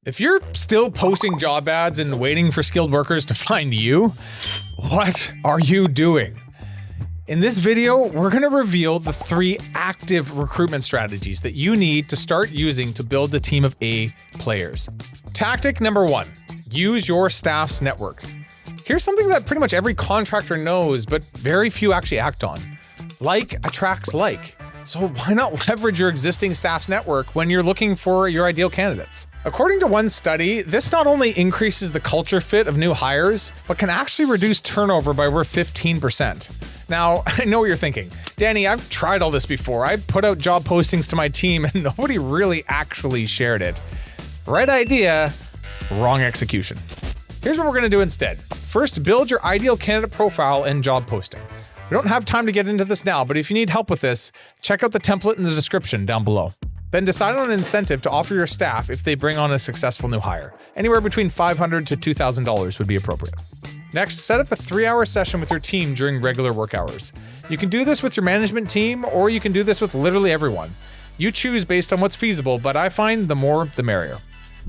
If you're still posting job ads and waiting for skilled workers to find you, what are you doing? In this video, we're going to reveal the 3 active recruitment strategies that you need to start using to build a team of A players. Tactic number 1, use your staff's network. Here's something that pretty much every contractor knows, but very few actually act on. Like attracts like. So why not leverage your existing staff's network when you're looking for your ideal candidates? According to one study, this not only increases the culture fit of new hires, but can actually reduce turnover by over 15%. Now, I know what you're thinking. Danny, I've tried all this before. I put out job postings to my team and nobody really actually shared it. Right idea, wrong execution. Here's what we're gonna do instead. First, build your ideal candidate profile and job posting. We don't have time to get into this now, but if you need help with this, check out the template in the description down below. Then decide on an incentive to offer your staff if they bring on a successful new hire. Anywhere between $500 to $2,000 would be appropriate. Next, set up a 3-hour session with your team during regular work hours. You can do this with your management team, or you can do this with literally everyone. You choose based on what's feasible, but I find the more, the merrier.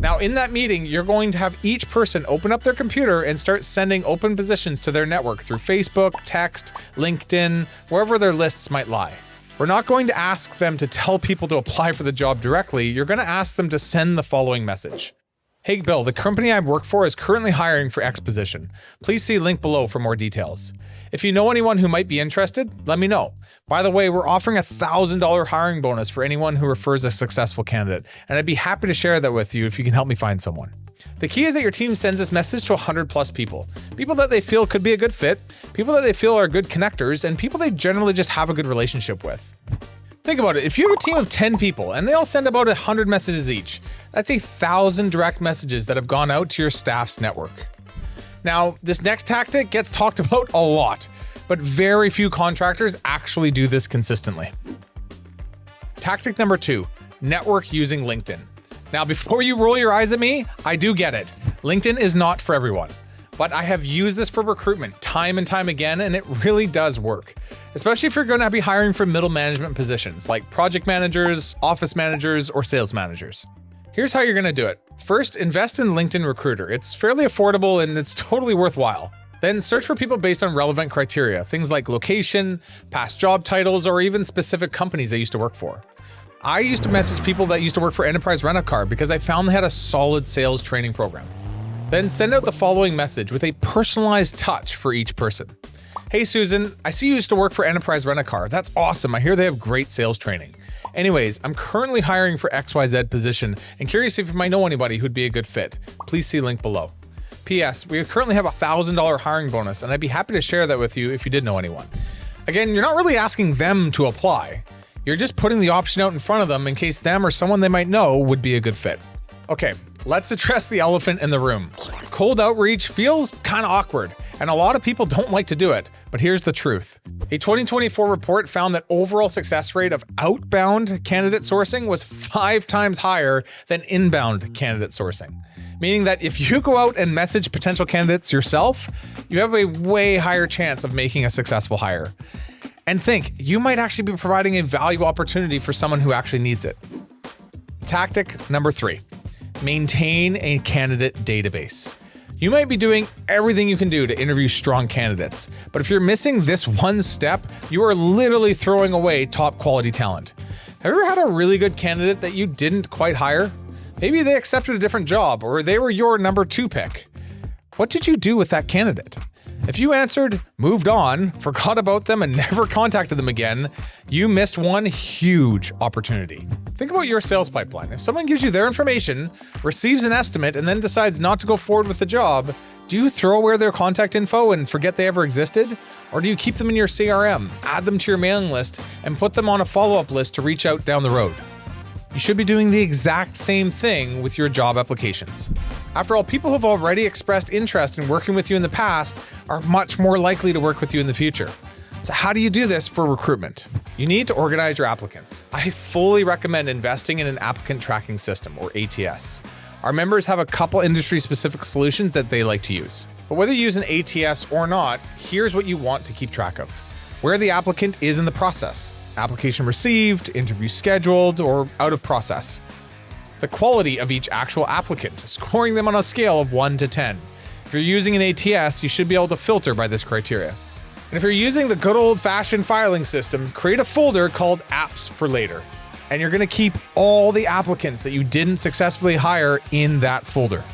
Now, in that meeting, you're going to have each person open up their computer and start sending open positions to their network through Facebook, text, LinkedIn, wherever their lists might lie. We're not going to ask them to tell people to apply for the job directly. You're going to ask them to send the following message. Hey Bill, the company I work for is currently hiring for X position. Please see link below for more details. If you know anyone who might be interested, let me know. By the way, we're offering a $1,000 hiring bonus for anyone who refers a successful candidate, and I'd be happy to share that with you if you can help me find someone. The key is that your team sends this message to 100+ people. People that they feel could be a good fit, people that they feel are good connectors, and people they generally just have a good relationship with. Think about it. If you have a team of 10 people and they all send about 100 messages each, that's 1,000 direct messages that have gone out to your staff's network. Now, this next tactic gets talked about a lot, but very few contractors actually do this consistently. Tactic number 2, network using LinkedIn. Now, before you roll your eyes at me, I do get it. LinkedIn is not for everyone. But I have used this for recruitment time and time again, and it really does work. Especially if you're going to be hiring for middle management positions like project managers, office managers, or sales managers. Here's how you're going to do it. First, invest in LinkedIn Recruiter. It's fairly affordable and it's totally worthwhile. Then search for people based on relevant criteria, things like location, past job titles, or even specific companies they used to work for. I used to message people that used to work for Enterprise Rent-A-Car because I found they had a solid sales training program. Then send out the following message with a personalized touch for each person. Hey Susan, I see you used to work for Enterprise Rent-A-Car. That's awesome. I hear they have great sales training. Anyways, I'm currently hiring for XYZ position and curious if you might know anybody who'd be a good fit. Please see link below. P.S. We currently have a $1,000 hiring bonus and I'd be happy to share that with you if you did know anyone. Again, you're not really asking them to apply. You're just putting the option out in front of them in case them or someone they might know would be a good fit. Okay, let's address the elephant in the room. Cold outreach feels kind of awkward, and a lot of people don't like to do it, but here's the truth. A 2024 report found that overall success rate of outbound candidate sourcing was 5 times higher than inbound candidate sourcing. Meaning that if you go out and message potential candidates yourself, you have a way higher chance of making a successful hire. And think, you might actually be providing a value opportunity for someone who actually needs it. Tactic number 3. Maintain a candidate database. You might be doing everything you can do to interview strong candidates, but if you're missing this one step, you are literally throwing away top quality talent. Have you ever had a really good candidate that you didn't quite hire? Maybe they accepted a different job or they were your number 2 pick. What did you do with that candidate? If you answered, moved on, forgot about them, and never contacted them again, you missed one huge opportunity. Think about your sales pipeline. If someone gives you their information, receives an estimate, and then decides not to go forward with the job, do you throw away their contact info and forget they ever existed? Or do you keep them in your CRM, add them to your mailing list, and put them on a follow-up list to reach out down the road? You should be doing the exact same thing with your job applications. After all, people who have already expressed interest in working with you in the past are much more likely to work with you in the future. So how do you do this for recruitment? You need to organize your applicants. I fully recommend investing in an applicant tracking system, or ATS. Our members have a couple industry-specific solutions that they like to use. But whether you use an ATS or not, here's what you want to keep track of. Where the applicant is in the process. Application received, interview scheduled, or out of process. the quality of each actual applicant, scoring them on a scale of 1 to 10. If you're using an ATS, you should be able to filter by this criteria. And if you're using the good old-fashioned filing system, create a folder called Apps for Later. And you're going to keep all the applicants that you didn't successfully hire in that folder.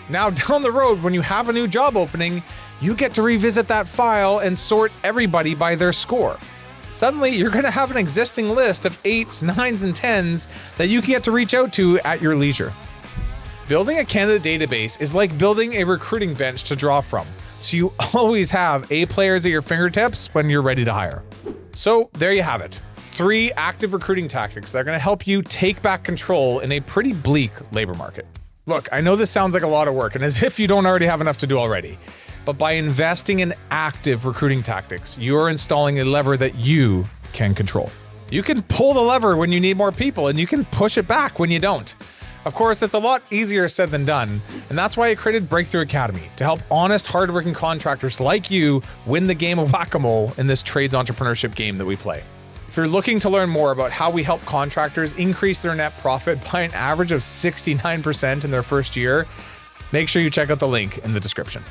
Now, down the road, when you have a new job opening, you get to revisit that file and sort everybody by their score. Suddenly, you're going to have an existing list of 8s, 9s, and 10s that you can get to reach out to at your leisure. Building a candidate database is like building a recruiting bench to draw from, so you always have A players at your fingertips when you're ready to hire. So there you have it. 3 active recruiting tactics that are going to help you take back control in a pretty bleak labor market. Look, I know this sounds like a lot of work, and as if you don't already have enough to do already. But by investing in active recruiting tactics, you are installing a lever that you can control. You can pull the lever when you need more people, and you can push it back when you don't. Of course, it's a lot easier said than done, and that's why I created Breakthrough Academy, to help honest, hardworking contractors like you win the game of whack-a-mole in this trades entrepreneurship game that we play. If you're looking to learn more about how we help contractors increase their net profit by an average of 69% in their first year, make sure you check out the link in the description.